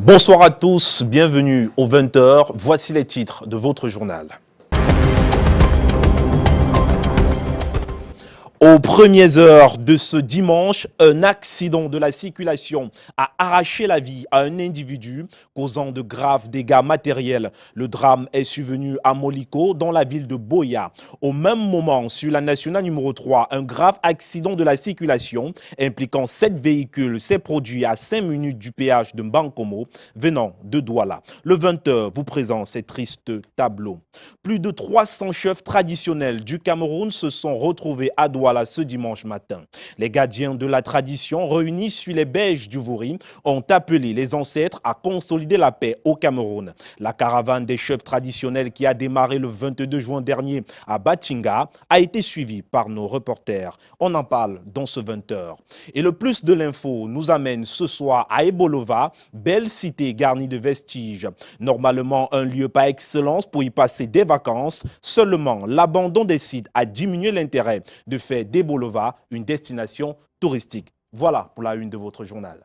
Bonsoir à tous, bienvenue aux 20h. Voici les titres de votre journal. Aux premières heures de ce dimanche, un accident de la circulation a arraché la vie à un individu, causant de graves dégâts matériels. Le drame est survenu à Moliko, dans la ville de Boya. Au même moment, sur la nationale numéro 3, un grave accident de la circulation impliquant 7 véhicules s'est produit à 5 minutes du péage de Mbankomo, venant de Douala. Le 20h vous présente ces tristes tableaux. Plus de 300 chefs traditionnels du Cameroun se sont retrouvés à Douala ce dimanche matin. Les gardiens de la tradition réunis sur les berges du Vouri ont appelé les ancêtres à consolider la paix au Cameroun. La caravane des chefs traditionnels qui a démarré le 22 juin dernier à Batinga a été suivie par nos reporters. On en parle dans ce 20h. Et le plus de l'info nous amène ce soir à Ebolova, belle cité garnie de vestiges. Normalement un lieu par excellence pour y passer des vacances, seulement l'abandon des sites a diminué l'intérêt de faire d'Ebolova une destination touristique. Voilà pour la une de votre journal.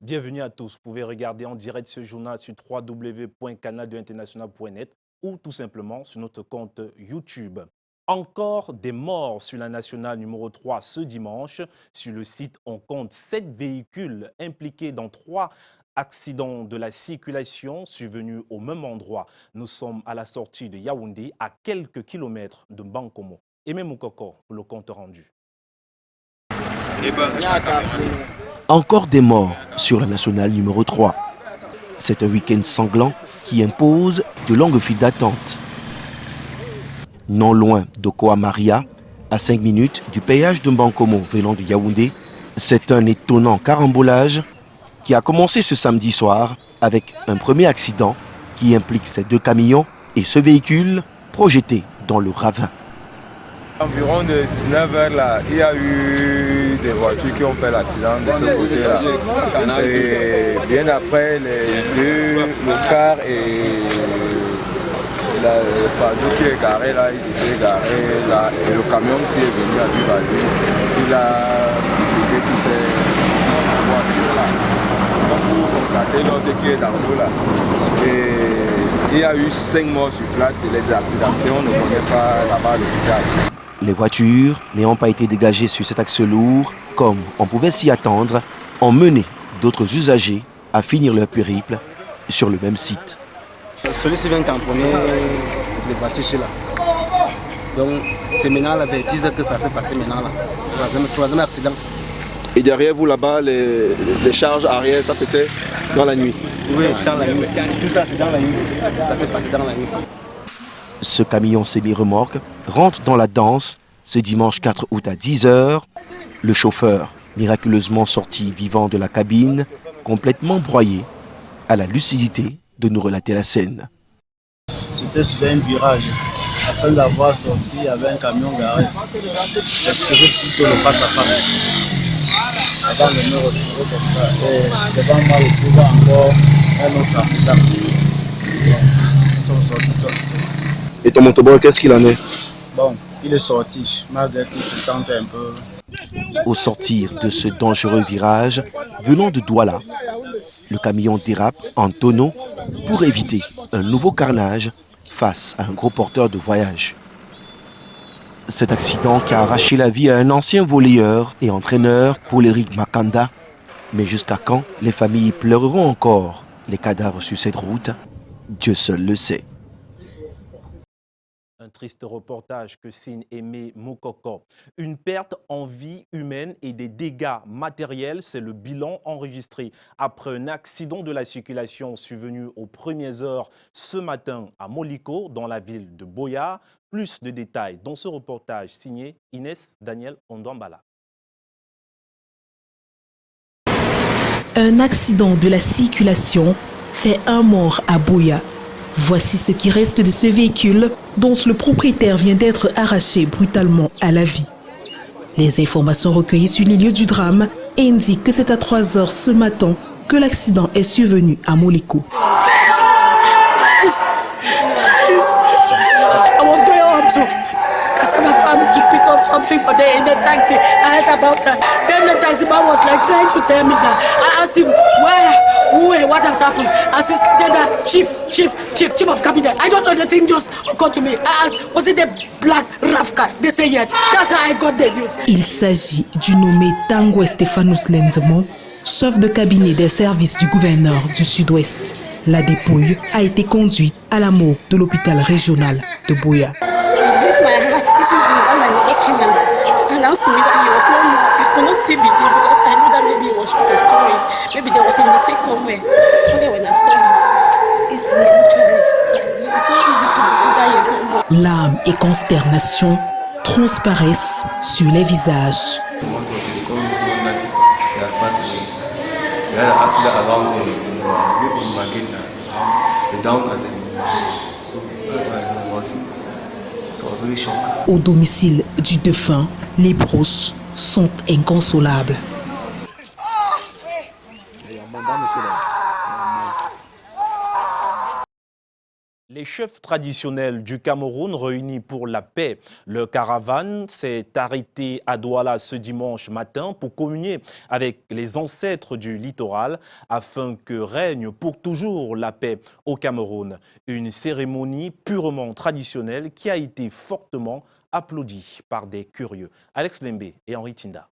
Bienvenue à tous. Vous pouvez regarder en direct ce journal sur www.canal2international.net ou tout simplement sur notre compte YouTube. Encore des morts sur la nationale numéro 3 ce dimanche. Sur le site, on compte 7 véhicules impliqués dans 3 accidents de la circulation survenus au même endroit. Nous sommes à la sortie de Yaoundé, à quelques kilomètres de Mbankomo. Aimé Moukoko pour le compte rendu. Encore des morts sur la nationale numéro 3. C'est un week-end sanglant qui impose de longues files d'attente. Non loin d'Okoa Maria, à 5 minutes du péage de Mbankomo venant de Yaoundé, c'est un étonnant carambolage qui a commencé ce samedi soir avec un premier accident qui implique ces 2 camions et ce véhicule projeté dans le ravin. Environ de 19h là, il y a eu des voitures qui ont fait l'accident de ce côté-là. Et bien après, le car et le panneau qui est garé là, ils étaient garés là. Et le camion qui est venu à vive allure, il a bifurqué toutes ces voitures-là. Donc vous constatez l'autre qui est dans l'eau là. Et il y a eu 5 morts sur place et les accidentés, on ne connaît pas là-bas l'hôpital. Les voitures n'ayant pas été dégagées sur cet axe lourd, comme on pouvait s'y attendre, ont mené d'autres usagers à finir leur périple sur le même site. Celui-ci vient tamponner les voitures sur là. Donc c'est maintenant la bêtise que ça s'est passé maintenant là. Troisième accident. Et derrière vous là-bas, les charges arrière, ça c'était dans la nuit? Oui, dans la nuit. Tout ça c'est dans la nuit. Ça s'est passé dans la nuit. Ce camion semi-remorque rentre dans la danse ce dimanche 4 août à 10h. Le chauffeur, miraculeusement sorti vivant de la cabine, complètement broyé, a la lucidité de nous relater la scène. C'était sur un virage. Après l'avoir sorti, il y avait un camion garé. Est-ce que je plutôt le face à face? Avant de me retrouver comme ça. Et devant moi, je trouve encore un autre accident. Nous sommes sortis ça. Et ton motoboy, qu'est-ce qu'il en est? Bon, il est sorti, malgré qu'il se sentait un peu. Au sortir de ce dangereux virage, venant de Douala, le camion dérape en tonneau pour éviter un nouveau carnage face à un gros porteur de voyage. Cet accident qui a arraché la vie à un ancien volleyeur et entraîneur, Paul-Éric Makanda. Mais jusqu'à quand les familles pleureront encore les cadavres sur cette route? Dieu seul le sait. Un triste reportage que signe Aimé Moukoko. Une perte en vie humaine et des dégâts matériels, c'est le bilan enregistré après un accident de la circulation survenu aux premières heures ce matin à Moliko, dans la ville de Boya. Plus de détails dans ce reportage signé Inès Daniel Ondambala. Un accident de la circulation fait un mort à Boya. Voici ce qui reste de ce véhicule dont le propriétaire vient d'être arraché brutalement à la vie. Les informations recueillies sur les lieux du drame indique que c'est à 3 heures ce matin que l'accident est survenu à Moliko. I was going up to Cassava Farm to pick up something for them in the taxi. I heard about that. Then the taxi man was like trying to tell me that. I asked him, where, what has happened? Assistant that chief of cabinet. I don't know, the thing just occurred to me. I asked, was it the black RAF car? They say yes. That's how I got the news. Il s'agit du nommé Tango Stéphanos Lenzemo, chef de cabinet des services du gouverneur du Sud-Ouest. La dépouille a été conduite à la morgue de l'hôpital régional de Buea. This my heart, this is my neighbor came and announced to me that he was no more. I could not see the name because I knew that maybe it was just a story. Maybe there was a mistake somewhere. Only when I saw him, it's in the mortuary. It's not easy to enter his. Larmes et consternation transparaissent sur les visages. Au domicile du défunt, les proches sont inconsolables. Les chefs traditionnels du Cameroun réunis pour la paix. Le caravane s'est arrêté à Douala ce dimanche matin pour communier avec les ancêtres du littoral afin que règne pour toujours la paix au Cameroun. Une cérémonie purement traditionnelle qui a été fortement applaudie par des curieux. Alex Lembe et Henri Tinda.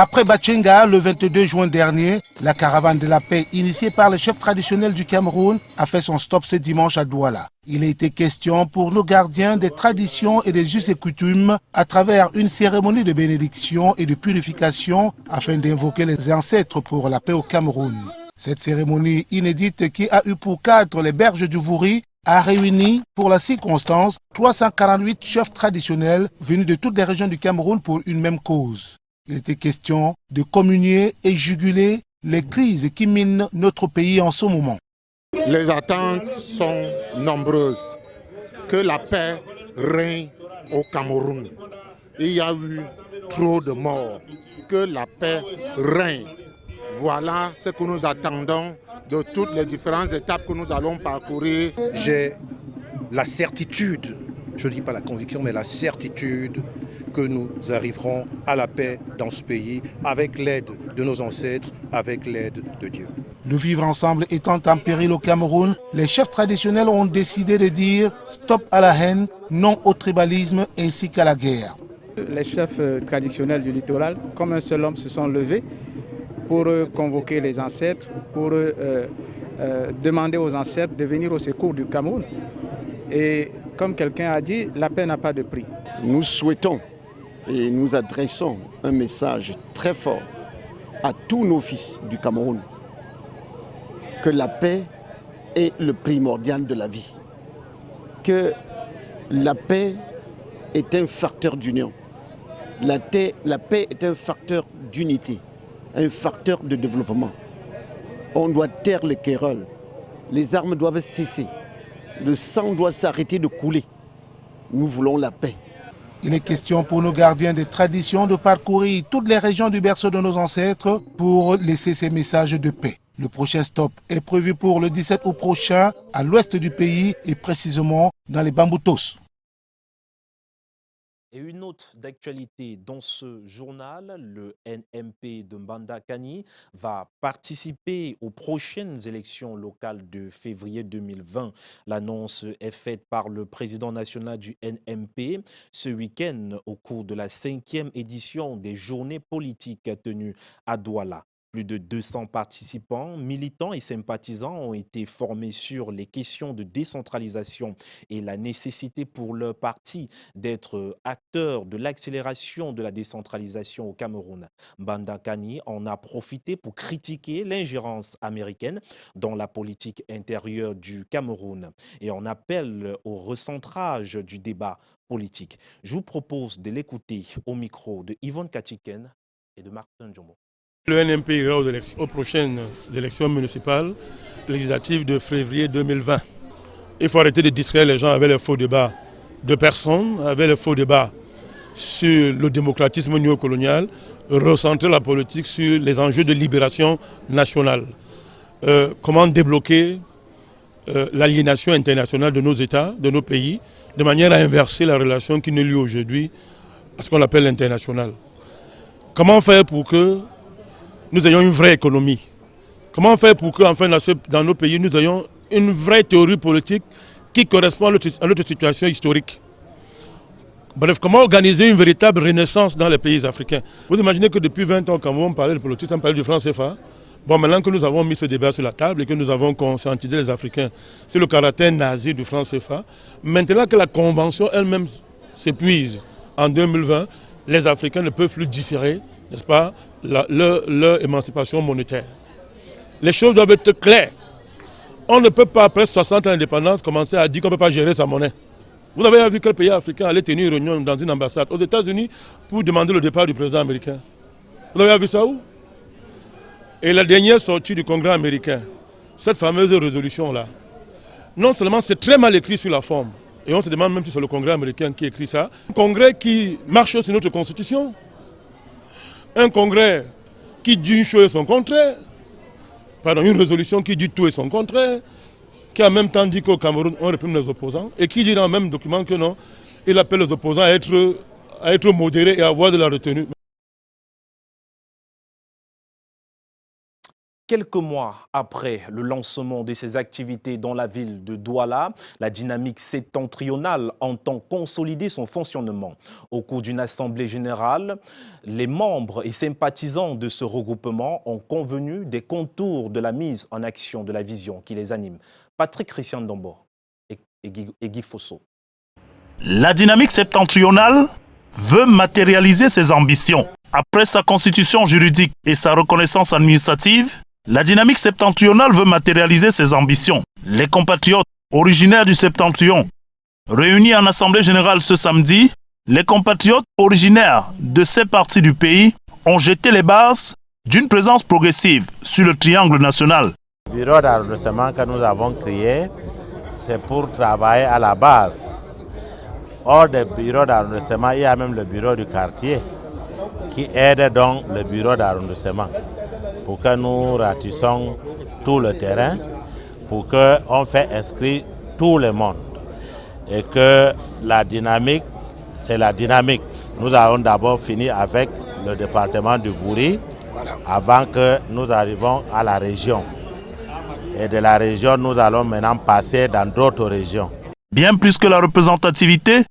Après Bachenga, le 22 juin dernier, la caravane de la paix initiée par le chef traditionnel du Cameroun a fait son stop ce dimanche à Douala. Il a été question pour nos gardiens des traditions et des us et coutumes à travers une cérémonie de bénédiction et de purification afin d'invoquer les ancêtres pour la paix au Cameroun. Cette cérémonie inédite qui a eu pour cadre les berges du Vouri a réuni pour la circonstance 348 chefs traditionnels venus de toutes les régions du Cameroun pour une même cause. Il était question de communier et juguler les crises qui minent notre pays en ce moment. Les attentes sont nombreuses. Que la paix règne au Cameroun. Il y a eu trop de morts. Que la paix règne. Voilà ce que nous attendons de toutes les différentes étapes que nous allons parcourir. J'ai la certitude, je ne dis pas la conviction, mais la certitude que nous arriverons à la paix dans ce pays avec l'aide de nos ancêtres, avec l'aide de Dieu. Le vivre ensemble étant en péril au Cameroun, les chefs traditionnels ont décidé de dire stop à la haine, non au tribalisme ainsi qu'à la guerre. Les chefs traditionnels du littoral, comme un seul homme, se sont levés pour convoquer les ancêtres, pour demander aux ancêtres de venir au secours du Cameroun. Et comme quelqu'un a dit, la paix n'a pas de prix. Nous souhaitons et nous adressons un message très fort à tous nos fils du Cameroun que la paix est le primordial de la vie, que la paix est un facteur d'union, la paix est un facteur d'unité, un facteur de développement. On doit taire les querelles, les armes doivent cesser, le sang doit s'arrêter de couler. Nous voulons la paix. Il est question pour nos gardiens des traditions de parcourir toutes les régions du berceau de nos ancêtres pour laisser ces messages de paix. Le prochain stop est prévu pour le 17 août prochain à l'ouest du pays et précisément dans les Bamboutos. Et une note d'actualité dans ce journal, le NMP de Mbandakani va participer aux prochaines élections locales de février 2020. L'annonce est faite par le président national du NMP ce week-end au cours de la 5e édition des journées politiques tenues à Douala. Plus de 200 participants, militants et sympathisants ont été formés sur les questions de décentralisation et la nécessité pour leur parti d'être acteurs de l'accélération de la décentralisation au Cameroun. Mbandakani en a profité pour critiquer l'ingérence américaine dans la politique intérieure du Cameroun et en appelle au recentrage du débat politique. Je vous propose de l'écouter au micro de Yvonne Katiken et de Martin Djombo. Le NMP ira aux prochaines élections municipales législatives de février 2020. Il faut arrêter de distraire les gens avec les faux débats de personnes avaient le faux débat sur le démocratisme néocolonial, recentrer la politique sur les enjeux de libération nationale. Comment débloquer l'aliénation internationale de nos États, de nos pays, de manière à inverser la relation qui nous lie aujourd'hui à ce qu'on appelle l'international. Comment faire pour que nous ayons une vraie économie? Comment faire pour que, enfin, dans nos pays, nous ayons une vraie théorie politique qui correspond à notre situation historique? Bref, comment organiser une véritable renaissance dans les pays africains? Vous imaginez que depuis 20 ans, quand on parlait de politique, on parlait du franc CFA. Bon, maintenant que nous avons mis ce débat sur la table et que nous avons conscientisé les Africains sur le caractère nazi du franc CFA, maintenant que la convention elle-même s'épuise en 2020, les Africains ne peuvent plus différer, n'est-ce pas, leur émancipation monétaire. Les choses doivent être claires. On ne peut pas, après 60 ans d'indépendance, commencer à dire qu'on ne peut pas gérer sa monnaie. Vous avez vu quel pays africain allait tenir une réunion dans une ambassade aux États-Unis pour demander le départ du président américain? Vous avez vu ça où? Et la dernière sortie du Congrès américain, cette fameuse résolution-là, non seulement c'est très mal écrit sur la forme, et on se demande même si c'est le Congrès américain qui écrit ça, un Congrès qui marche sur notre Constitution, un Congrès qui dit une chose et son contraire, pardon, une résolution qui dit tout et son contraire, qui en même temps dit qu'au Cameroun on réprime les opposants, et qui dit dans le même document que non, il appelle les opposants à être modérés et à avoir de la retenue. Quelques mois après le lancement de ces activités dans la ville de Douala, la dynamique septentrionale entend consolider son fonctionnement. Au cours d'une assemblée générale, les membres et sympathisants de ce regroupement ont convenu des contours de la mise en action de la vision qui les anime. Patrick Christian Dombo et Guy Fosso. La dynamique septentrionale veut matérialiser ses ambitions. Après sa constitution juridique et sa reconnaissance administrative, la dynamique septentrionale veut matérialiser ses ambitions. Les compatriotes originaires du septentrion, réunis en assemblée générale ce samedi, les compatriotes originaires de ces parties du pays ont jeté les bases d'une présence progressive sur le triangle national. Le bureau d'arrondissement que nous avons créé, c'est pour travailler à la base. Hors des bureaux d'arrondissement, il y a même le bureau du quartier qui aide donc le bureau d'arrondissement pour que nous ratissons tout le terrain, pour qu'on fait inscrire tout le monde. Et que la dynamique, c'est la dynamique. Nous avons d'abord fini avec le département du Vouri, avant que nous arrivions à la région. Et de la région, nous allons maintenant passer dans d'autres régions. Bien plus que la représentativité,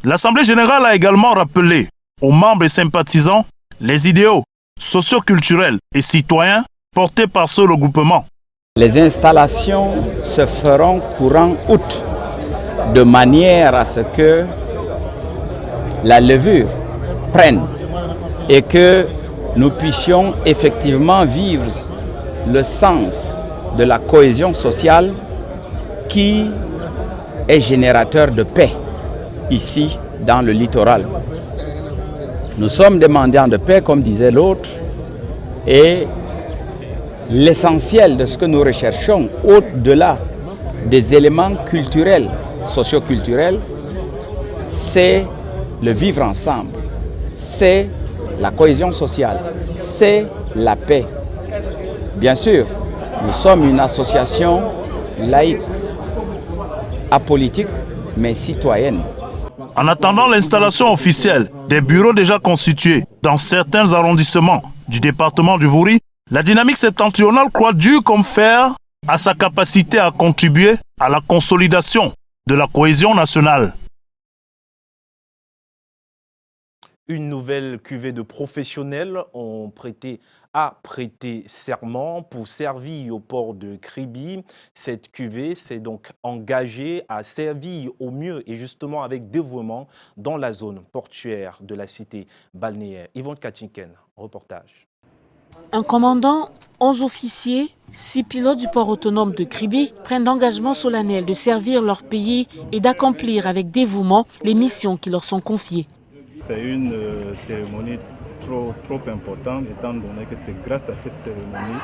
l'Assemblée générale a également rappelé aux membres et sympathisants les idéaux socioculturels et citoyens portés par ce regroupement. Les installations se feront courant août, de manière à ce que la levure prenne et que nous puissions effectivement vivre le sens de la cohésion sociale qui est générateur de paix ici dans le littoral. Nous sommes des mendiants de paix, comme disait l'autre, et l'essentiel de ce que nous recherchons, au-delà des éléments culturels, socioculturels, c'est le vivre ensemble, c'est la cohésion sociale, c'est la paix. Bien sûr, nous sommes une association laïque, apolitique, mais citoyenne. En attendant l'installation officielle des bureaux déjà constitués dans certains arrondissements du département du Vouri, la dynamique septentrionale croit dur comme fer à sa capacité à contribuer à la consolidation de la cohésion nationale. Une nouvelle cuvée de professionnels a prêté serment pour servir au port de Kribi. Cette cuvée s'est donc engagée à servir au mieux et justement avec dévouement dans la zone portuaire de la cité balnéaire. Yvonne Katinken, reportage. Un commandant, 11 officiers, 6 pilotes du port autonome de Kribi prennent l'engagement solennel de servir leur pays et d'accomplir avec dévouement les missions qui leur sont confiées. C'est une cérémonie trop importante, étant donné que c'est grâce à cette cérémonie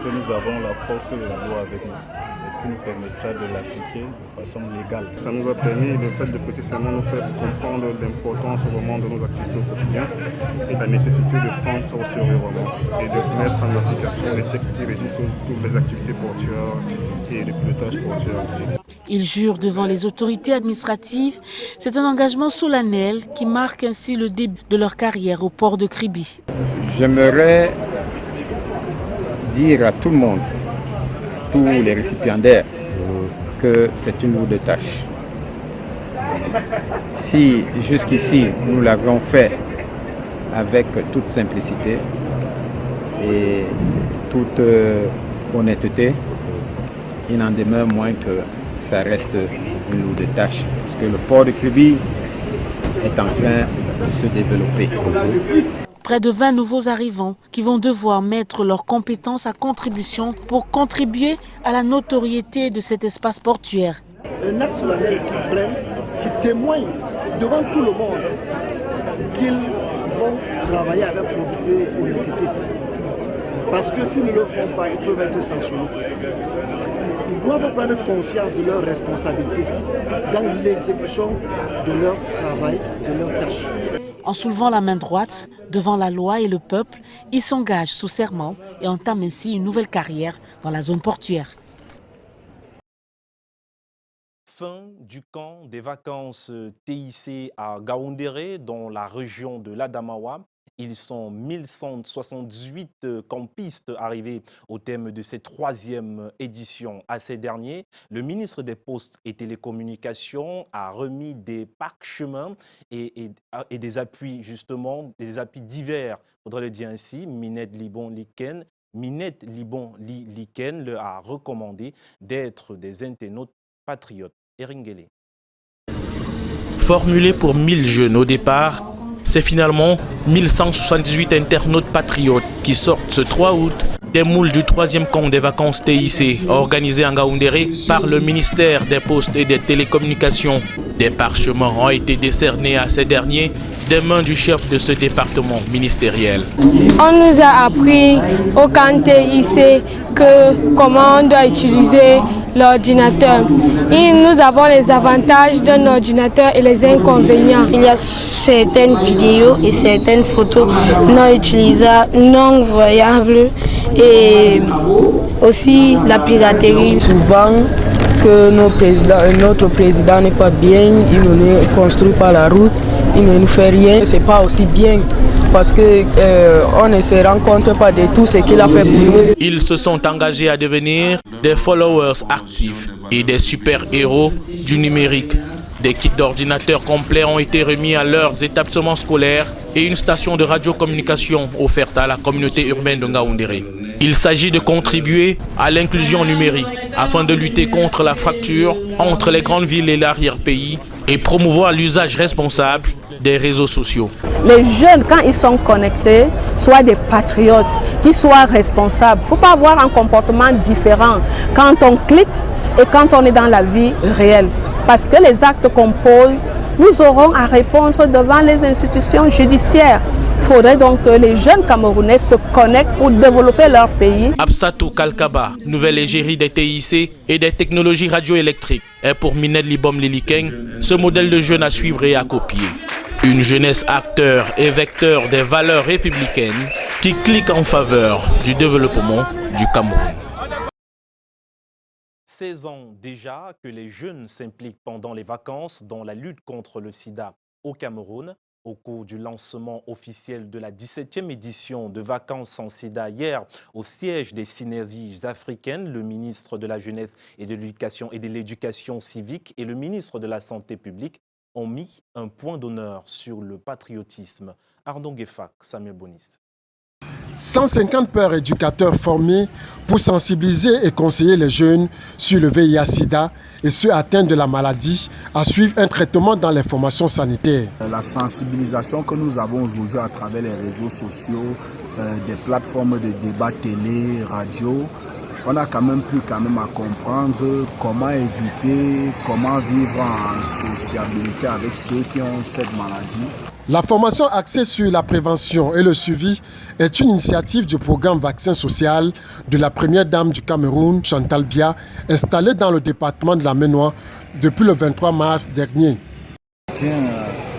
que nous avons la force de la loi avec nous. Et qui nous permettra de l'appliquer de façon légale. Ça nous a permis, le fait de prêter serment nous fait comprendre l'importance vraiment de nos activités au quotidien et la nécessité de prendre ça au sérieux vraiment et de mettre en application les textes qui régissent toutes les activités portuaires et le pilotage portuaire aussi. Ils jurent devant les autorités administratives. C'est un engagement solennel qui marque ainsi le début de leur carrière au port de Kribi. J'aimerais dire à tout le monde, tous les récipiendaires, que c'est une lourde tâche. Si jusqu'ici nous l'avions fait avec toute simplicité et toute honnêteté, il n'en demeure moins que ça reste une lourde tâche, parce que le port de Kribi est en train de se développer. Près de 20 nouveaux arrivants qui vont devoir mettre leurs compétences à contribution pour contribuer à la notoriété de cet espace portuaire. Un acte solennel qu'ils prennent, qui témoigne devant tout le monde qu'ils vont travailler avec probité et honnêteté. Parce que s'ils ne le font pas, ils peuvent être sanctionnés. Ils doivent prendre conscience de leurs responsabilités dans l'exécution de leur travail, de leurs tâches. En soulevant la main droite devant la loi et le peuple, ils s'engagent sous serment et entament ainsi une nouvelle carrière dans la zone portuaire. Fin du camp des vacances TIC à Gaoundéré, dans la région de l'Adamawa. Ils sont 1178 campistes arrivés au thème de cette 3e édition. À ces derniers, le ministre des Postes et Télécommunications a remis des parchemins et des appuis, justement, des appuis divers, il faudrait le dire ainsi. Minette Libon Liken leur a recommandé d'être des internautes patriotes. Eringele. Formulé pour 1000 jeunes au départ, c'est finalement 1178 internautes patriotes qui sortent ce 3 août des moules du 3e camp des vacances TIC organisé en Gaoundéré par le ministère des Postes et des Télécommunications. Des parchemins ont été décernés à ces derniers des mains du chef de ce département ministériel. On nous a appris au camp TIC comment on doit utiliser l'ordinateur. Et nous avons les avantages d'un ordinateur et les inconvénients. Il y a certaines vidéos et certaines photos non utilisables, non voyables et aussi la piraterie. Souvent que notre président n'est pas bien, il ne construit pas la route, il ne nous fait rien. C'est pas aussi bien parce qu'on ne se rend compte pas de tout ce qu'il a fait pour nous. Ils se sont engagés à devenir des followers actifs et des super-héros du numérique. Des kits d'ordinateurs complets ont été remis à leurs établissements scolaires et une station de radiocommunication offerte à la communauté urbaine de Gaoundéré. Il s'agit de contribuer à l'inclusion numérique afin de lutter contre la fracture entre les grandes villes et l'arrière-pays et promouvoir l'usage responsable des réseaux sociaux. Les jeunes, quand ils sont connectés, soient des patriotes, qu'ils soient responsables. Il ne faut pas avoir un comportement différent quand on clique et quand on est dans la vie réelle. Parce que les actes qu'on pose, nous aurons à répondre devant les institutions judiciaires. Il faudrait donc que les jeunes Camerounais se connectent pour développer leur pays. Absatou Kalkaba, nouvelle égérie des TIC et des technologies radioélectriques, est pour Minette Libon Liken ce modèle de jeune à suivre et à copier. Une jeunesse acteur et vecteur des valeurs républicaines qui clique en faveur du développement du Cameroun. 16 ans déjà que les jeunes s'impliquent pendant les vacances dans la lutte contre le sida au Cameroun. Au cours du lancement officiel de la 17e édition de Vacances sans sida hier au siège des synergies africaines, le ministre de la Jeunesse et de l'Éducation civique et le ministre de la Santé publique ont mis un point d'honneur sur le patriotisme. Ardon Gueffak, Samuel Bonis. 150 pères éducateurs formés pour sensibiliser et conseiller les jeunes sur le VIH-Sida et ceux atteints de la maladie à suivre un traitement dans les formations sanitaires. La sensibilisation que nous avons aujourd'hui à travers les réseaux sociaux, des plateformes de débat télé, radio, on a quand même pu à comprendre comment éviter, comment vivre en sociabilité avec ceux qui ont cette maladie. La formation axée sur la prévention et le suivi est une initiative du programme Vaccin Social de la première dame du Cameroun, Chantal Biya, installée dans le département de la Ménois depuis le 23 mars dernier. Je tiens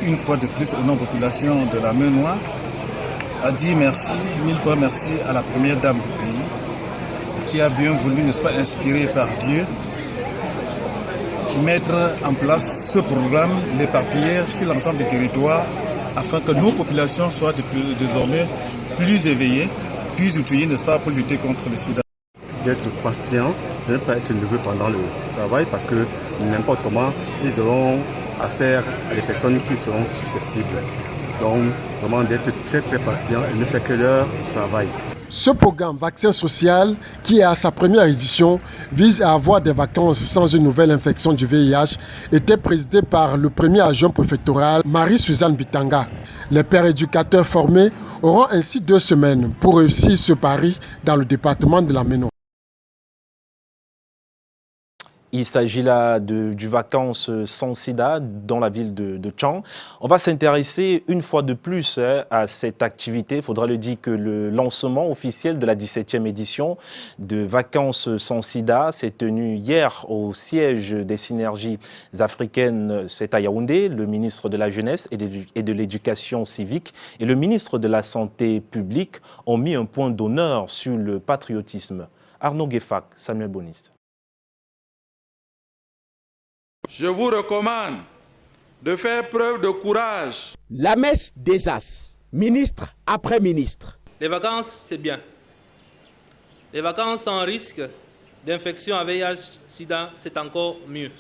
une fois de plus au nom de la population de la Ménois à dire merci, 1000 fois merci à la première dame du pays qui a bien voulu, n'est-ce pas, inspirée par Dieu, mettre en place ce programme, l'éparpiller sur l'ensemble des territoires afin que nos populations soient désormais plus éveillées, plus outillées, n'est-ce pas, pour lutter contre le sida. D'être patient, de ne pas être nerveux pendant le travail parce que n'importe comment, ils auront affaire à des personnes qui seront susceptibles. Donc, vraiment d'être très très patient et ne faire que leur travail. Ce programme Vaccin Social, qui est à sa première édition, vise à avoir des vacances sans une nouvelle infection du VIH, était présidé par le premier adjoint préfectoral, Marie-Suzanne Bitanga. Les pères éducateurs formés auront ainsi 2 semaines pour réussir ce pari dans le département de la Ménois. Il s'agit là du vacances sans sida dans la ville de Tchang. On va s'intéresser une fois de plus à cette activité. Il faudra le dire que le lancement officiel de la 17e édition de vacances sans sida s'est tenu hier au siège des synergies africaines, c'est à Yaoundé. Le ministre de la Jeunesse et de l'Éducation civique et le ministre de la Santé publique ont mis un point d'honneur sur le patriotisme. Arnaud Guefak, Samuel Boniste. Je vous recommande de faire preuve de courage. La messe des As, ministre après ministre. Les vacances, c'est bien. Les vacances sans risque d'infection à VIH-Sida, c'est encore mieux.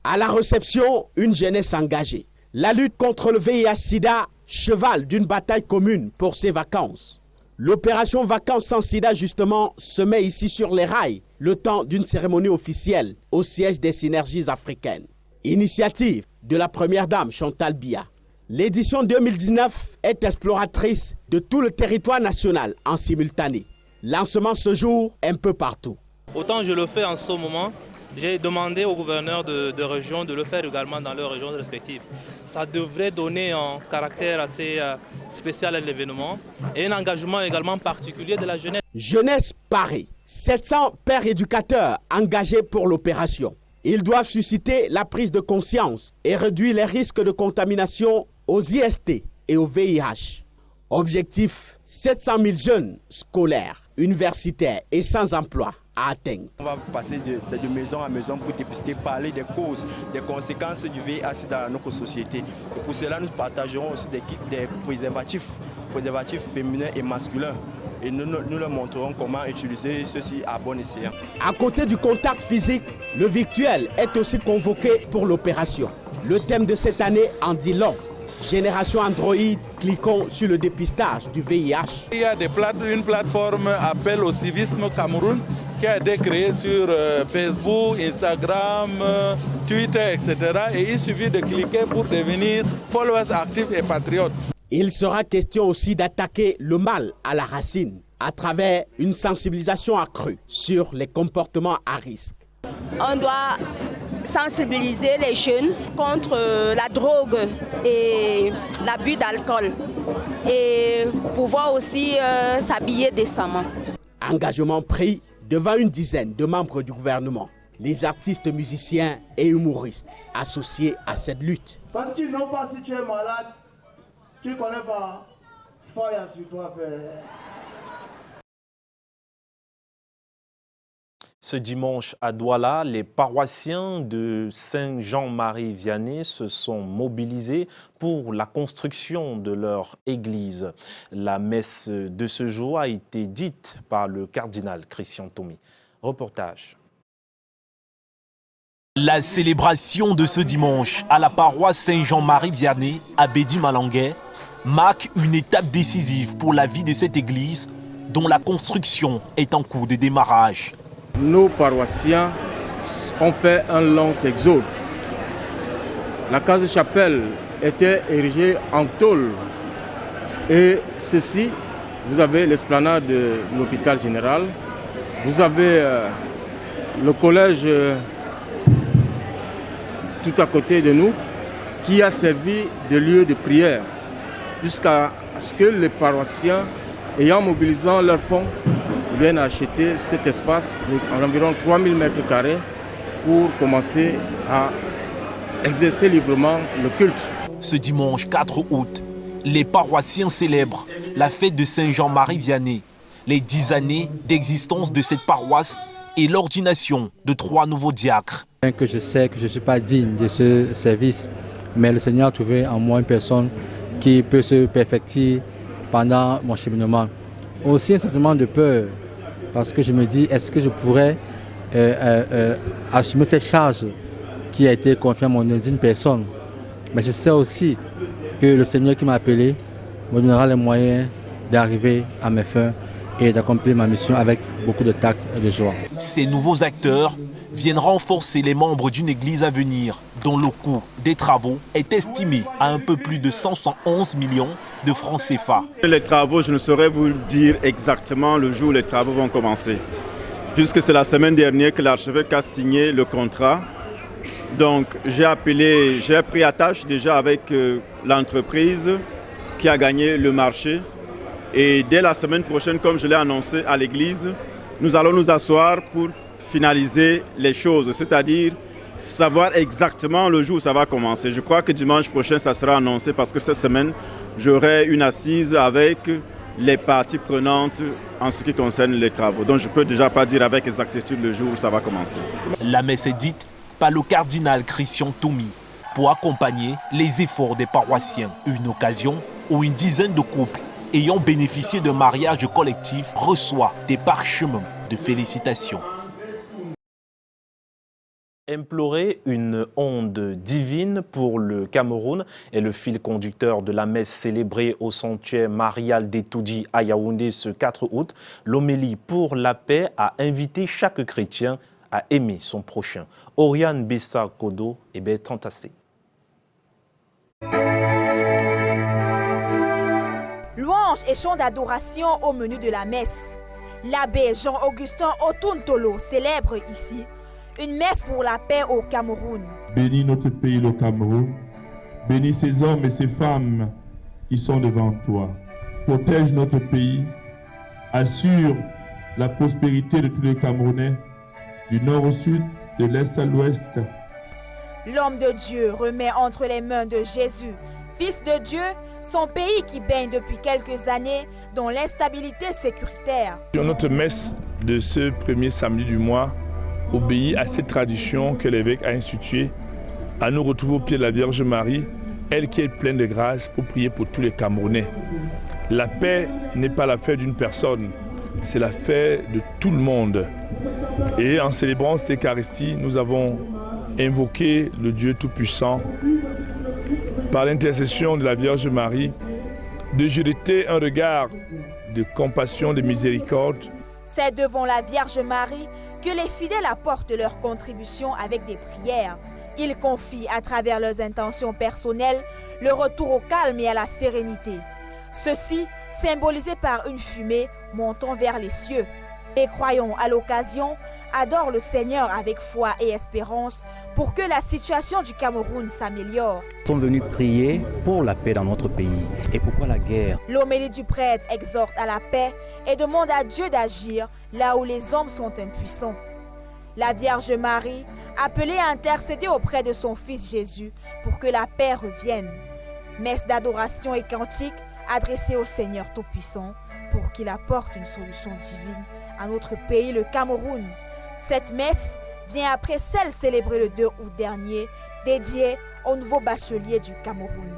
À la réception, une jeunesse engagée. La lutte contre le VIH-Sida, cheval d'une bataille commune pour ces vacances. L'opération Vacances sans Sida, justement, se met ici sur les rails, le temps d'une cérémonie officielle au siège des synergies africaines. Initiative de la première dame Chantal Biya. L'édition 2019 est exploratrice de tout le territoire national en simultané. Lancement ce jour un peu partout. Autant je le fais en ce moment, j'ai demandé aux gouverneurs de région de le faire également dans leurs régions respectives. Ça devrait donner un caractère assez spécial à l'événement et un engagement également particulier de la jeunesse. Jeunesse parée, 700 pères éducateurs engagés pour l'opération. Ils doivent susciter la prise de conscience et réduire les risques de contamination aux IST et au VIH. Objectif, 700 000 jeunes scolaires, universitaires et sans emploi à atteindre. On va passer de maison à maison pour dépister, parler des causes, des conséquences du VIH dans notre société. Et pour cela, nous partagerons aussi des préservatifs féminins et masculins. Et nous leur montrerons comment utiliser ceci à bon escient. À côté du contact physique, le virtuel est aussi convoqué pour l'opération. Le thème de cette année en dit long. Génération Android, cliquons sur le dépistage du VIH. Il y a une plateforme Appel au civisme Cameroun qui a été créée sur Facebook, Instagram, Twitter, etc. Et il suffit de cliquer pour devenir followers actifs et patriotes. Il sera question aussi d'attaquer le mal à la racine à travers une sensibilisation accrue sur les comportements à risque. On doit sensibiliser les jeunes contre la drogue et l'abus d'alcool et pouvoir aussi s'habiller décemment. Engagement pris devant une dizaine de membres du gouvernement, les artistes, musiciens et humoristes associés à cette lutte. Parce qu'ils n'ont pas, si tu es malade, tu ne connais pas, fire sur toi. Ce dimanche à Douala, les paroissiens de Saint-Jean-Marie-Vianney se sont mobilisés pour la construction de leur église. La messe de ce jour a été dite par le cardinal Christian Thomy. Reportage. La célébration de ce dimanche à la paroisse Saint-Jean-Marie-Vianney à Bédi-Malanguet marque une étape décisive pour la vie de cette église dont la construction est en cours de démarrage. Nos paroissiens ont fait un long exode. La case-chapelle était érigée en tôle. Et ceci, vous avez l'esplanade de l'hôpital général, vous avez le collège tout à côté de nous, qui a servi de lieu de prière jusqu'à ce que les paroissiens, ayant mobilisé leurs fonds, viennent acheter cet espace d'environ 3000 m² pour commencer à exercer librement le culte. Ce dimanche 4 août, les paroissiens célèbrent la fête de Saint-Jean-Marie Vianney, les 10 années d'existence de cette paroisse et l'ordination de 3 nouveaux diacres. Que je sais que je ne suis pas digne de ce service, mais le Seigneur a trouvé en moi une personne qui peut se perfectir pendant mon cheminement. Aussi un sentiment de peur, parce que je me dis, est-ce que je pourrais assumer cette charge qui a été confiée à mon indigne personne. Mais je sais aussi que le Seigneur qui m'a appelé me donnera les moyens d'arriver à mes fins et d'accomplir ma mission avec beaucoup de tact et de joie. Ces nouveaux acteurs viennent renforcer les membres d'une église à venir dont le coût des travaux est estimé à un peu plus de 111 millions de francs CFA. Les travaux, je ne saurais vous dire exactement le jour où les travaux vont commencer, puisque c'est la semaine dernière que l'archevêque a signé le contrat. Donc j'ai pris attache déjà avec l'entreprise qui a gagné le marché. Et dès la semaine prochaine, comme je l'ai annoncé à l'église, nous allons nous asseoir pour finaliser les choses, c'est-à-dire savoir exactement le jour où ça va commencer. Je crois que dimanche prochain, ça sera annoncé parce que cette semaine, j'aurai une assise avec les parties prenantes en ce qui concerne les travaux. Donc je ne peux déjà pas dire avec exactitude le jour où ça va commencer. La messe est dite par le cardinal Christian Toumi pour accompagner les efforts des paroissiens. Une occasion où une dizaine de couples ayant bénéficié d'un mariage collectif reçoit des parchemins de félicitations. Implorer une onde divine pour le Cameroun est le fil conducteur de la messe célébrée au sanctuaire marial d'Etoudi à Yaoundé ce 4 août. L'homélie pour la paix a invité chaque chrétien à aimer son prochain. Oriane Bessa Kodo et Bertrand Tassé. Louanges et chants d'adoration au menu de la messe. L'abbé Jean-Augustin Otuntolo célèbre ici une messe pour la paix au Cameroun. Bénis notre pays, le Cameroun. Bénis ces hommes et ces femmes qui sont devant toi. Protège notre pays. Assure la prospérité de tous les Camerounais, du nord au sud, de l'est à l'ouest. L'homme de Dieu remet entre les mains de Jésus, Fils de Dieu, son pays qui baigne depuis quelques années dans l'instabilité sécuritaire. Notre messe de ce premier samedi du mois obéit à cette tradition que l'évêque a instituée, à nous retrouver au pied de la Vierge Marie, elle qui est pleine de grâce pour prier pour tous les Camerounais. La paix n'est pas l'affaire d'une personne, c'est l'affaire de tout le monde. Et en célébrant cette Eucharistie, nous avons invoqué le Dieu Tout-Puissant par l'intercession de la Vierge Marie, de jeter un regard de compassion, de miséricorde. C'est devant la Vierge Marie que les fidèles apportent leur contribution avec des prières. Ils confient à travers leurs intentions personnelles le retour au calme et à la sérénité. Ceci symbolisé par une fumée montant vers les cieux. Les croyants à l'occasion adorent le Seigneur avec foi et espérance pour que la situation du Cameroun s'améliore. Nous sommes venus prier pour la paix dans notre pays. Et pourquoi la guerre? L'homélie du prêtre exhorte à la paix et demande à Dieu d'agir là où les hommes sont impuissants. La Vierge Marie, appelée à intercéder auprès de son Fils Jésus pour que la paix revienne. Messe d'adoration et cantique adressée au Seigneur Tout-Puissant pour qu'il apporte une solution divine à notre pays, le Cameroun. Cette messe vient après celle célébrée le 2 août dernier, dédiée au nouveau bachelier du Cameroun.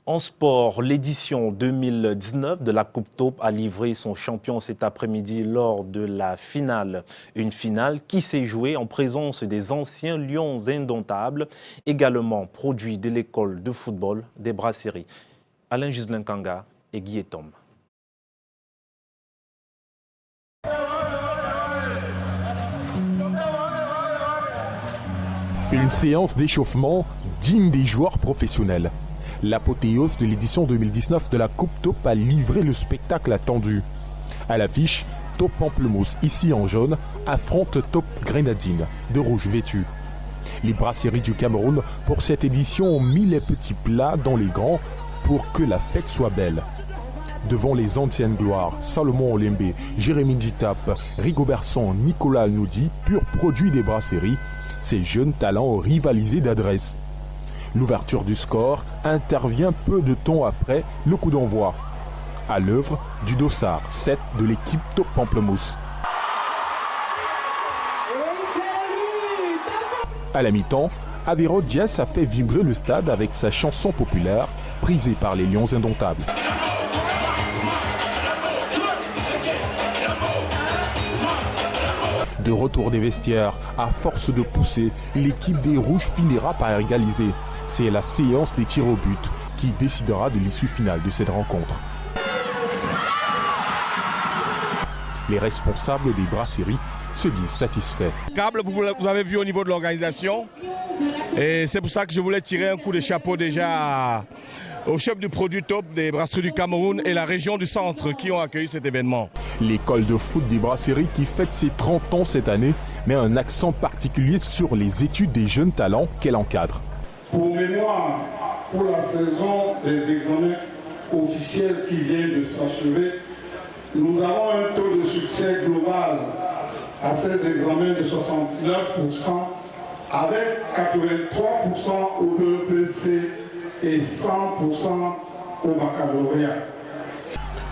En sport, l'édition 2019 de la Coupe Taupe a livré son champion cet après-midi lors de la finale. Une finale qui s'est jouée en présence des anciens Lions indomptables, également produits de l'école de football des Brasseries. Alain Gislain Kanga et Guy Etom. Une séance d'échauffement digne des joueurs professionnels. L'apothéose de l'édition 2019 de la Coupe Taupe a livré le spectacle attendu. À l'affiche, Taupe Pamplemousse, ici en jaune, affronte Taupe Grenadine, de rouge vêtu. Les brasseries du Cameroun, pour cette édition, ont mis les petits plats dans les grands pour que la fête soit belle. Devant les anciennes gloires, Salomon Olembe, Jérémy Ditap, Rigobertson, Nicolas Alnoudi, pur produit des brasseries, ces jeunes talents ont rivalisé d'adresse. L'ouverture du score intervient peu de temps après le coup d'envoi. À l'œuvre du dossard 7 de l'équipe Top Pamplemousse. À la mi-temps, Avero Diaz a fait vibrer le stade avec sa chanson populaire, prisée par les Lions indomptables. De retour des vestiaires, à force de pousser, l'équipe des Rouges finira par égaliser. C'est la séance des tirs au but qui décidera de l'issue finale de cette rencontre. Les responsables des brasseries se disent satisfaits. Câble, vous avez vu au niveau de l'organisation. Et c'est pour ça que je voulais tirer un coup de chapeau déjà au chef du produit top des brasseries du Cameroun et la région du centre qui ont accueilli cet événement. L'école de foot des brasseries qui fête ses 30 ans cette année met un accent particulier sur les études des jeunes talents qu'elle encadre. Pour mémoire, pour la saison des examens officiels qui viennent de s'achever, nous avons un taux de succès global à ces examens de 69%, avec 83% au BEPC et 100% au baccalauréat.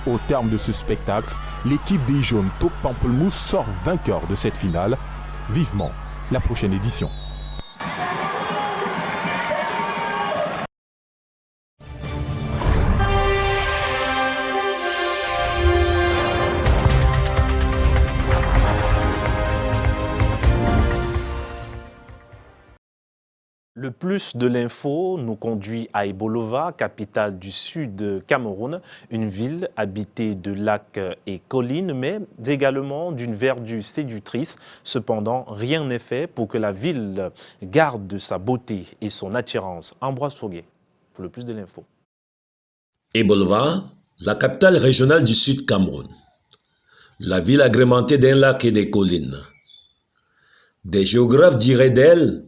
Au terme de ce spectacle, l'équipe des Jaunes Top Pamplemousse sort vainqueur de cette finale. Vivement la prochaine édition. Le plus de l'info nous conduit à Ebolova, capitale du sud Cameroun, une ville habitée de lacs et collines, mais également d'une verdure séductrice. Cependant, rien n'est fait pour que la ville garde sa beauté et son attirance. Ambroise Foguet, pour le plus de l'info. Ebolova, la capitale régionale du sud Cameroun. La ville agrémentée d'un lac et des collines. Des géographes diraient d'elle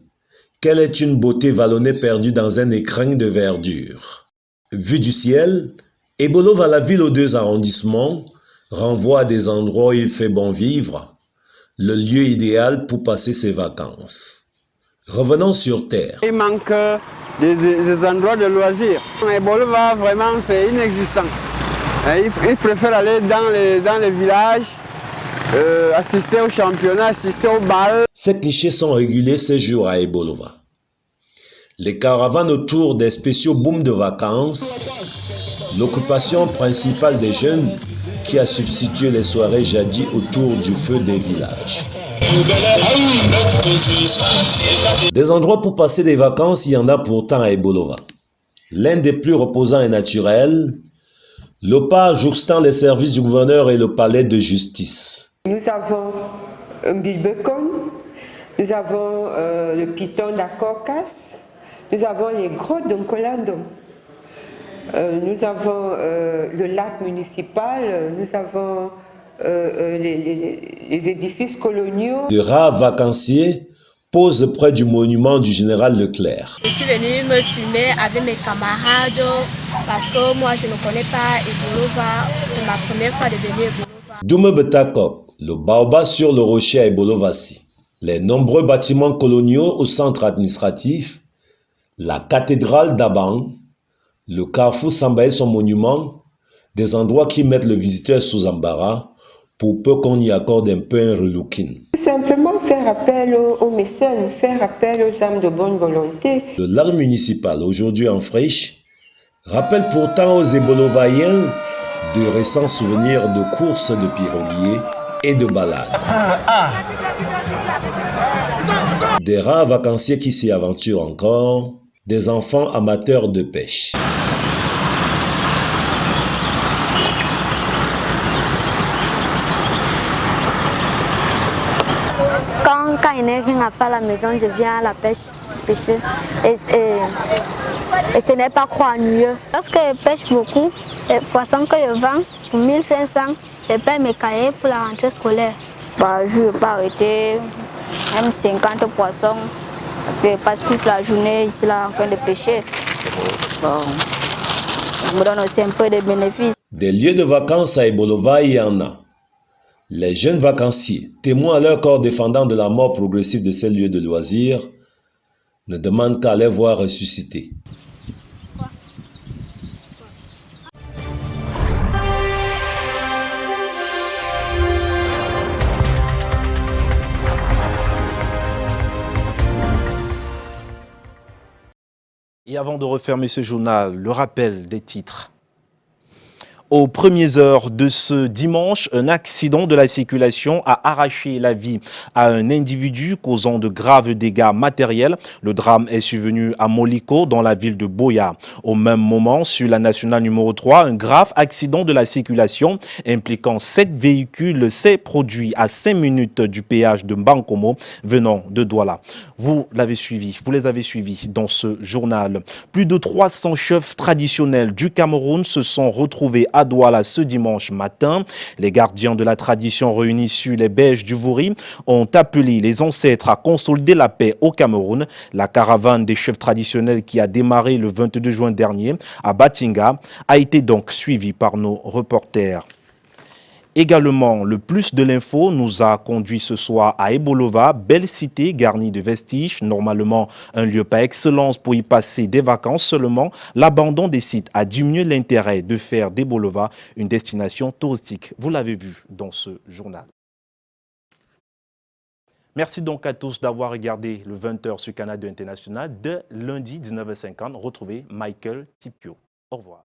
qu'elle est une beauté vallonnée perdue dans un écrin de verdure. Vue du ciel, Ebolova, la ville aux 2 arrondissements, renvoie à des endroits où il fait bon vivre, le lieu idéal pour passer ses vacances. Revenons sur terre. Il manque des endroits de loisirs. Ebolova, vraiment, c'est inexistant. Ils préfèrent aller dans les villages, assister au championnat, assister au bal. Ces clichés sont régulés ces jours à Ebolova. Les caravanes autour des spéciaux booms de vacances, l'occupation principale des jeunes qui a substitué les soirées jadis autour du feu des villages. Des endroits pour passer des vacances, il y en a pourtant à Ebolova. L'un des plus reposants et naturels, le parc jouxtant les services du gouverneur et le palais de justice. Nous avons un bilbecon, nous avons le piton d'Akorkas, nous avons les grottes d'Onkolando, nous avons le lac municipal, nous avons les édifices coloniaux. De rares vacanciers posent près du monument du général Leclerc. Je suis venue me filmer avec mes camarades parce que moi je ne connais pas Ebolova, c'est ma première fois de venir à Ebolova. Doume Betakop, le baobab sur le rocher à Ebolovasi, les nombreux bâtiments coloniaux au centre administratif, la cathédrale d'Abang, le carrefour Samba et son monument, des endroits qui mettent le visiteur sous embarras pour peu qu'on y accorde un peu un relooking. Tout simplement faire appel aux mécènes, faire appel aux âmes de bonne volonté. Le lac municipal, aujourd'hui en friche, rappelle pourtant aux Ebolovaïens de récents souvenirs de courses de piroguiers et de balades. Des rares vacanciers qui s'y aventurent encore, des enfants amateurs de pêche. Quand il n'est rien à faire à la maison, je viens à la pêche, pêcher. Et ce n'est pas trop ennuyeux. Lorsque je pêche beaucoup, les poissons que je vends pour 1500, je paie mes cahiers pour la rentrée scolaire. Par jour, je peux arrêter même 50 poissons. Parce parce que je passe toute la journée ici là en train de pêcher. Bon, ça me donne aussi un peu de bénéfices. Des lieux de vacances à Ebolova, il y en a. Les jeunes vacanciers, témoins à leur corps défendant de la mort progressive de ces lieux de loisirs, ne demandent qu'à les voir ressusciter. Et avant de refermer ce journal, le rappel des titres. Aux premières heures de ce dimanche, un accident de la circulation a arraché la vie à un individu causant de graves dégâts matériels. Le drame est survenu à Moliko, dans la ville de Boya. Au même moment, sur la nationale numéro 3, un grave accident de la circulation impliquant 7 véhicules s'est produit à 5 minutes du péage de Mbankomo venant de Douala. Vous l'avez suivi, vous les avez suivis dans ce journal. Plus de 300 chefs traditionnels du Cameroun se sont retrouvés à Douala ce dimanche matin. Les gardiens de la tradition réunis sur les berges du Vouri ont appelé les ancêtres à consolider la paix au Cameroun. La caravane des chefs traditionnels qui a démarré le 22 juin dernier à Batinga a été donc suivie par nos reporters. Également, le plus de l'info nous a conduit ce soir à Ebolova, belle cité garnie de vestiges, normalement un lieu par excellence pour y passer des vacances. Seulement, l'abandon des sites a diminué l'intérêt de faire d'Ebolova une destination touristique. Vous l'avez vu dans ce journal. Merci donc à tous d'avoir regardé le 20h sur Canal 2 International. De lundi 19h50, retrouvez Michael Tipio. Au revoir.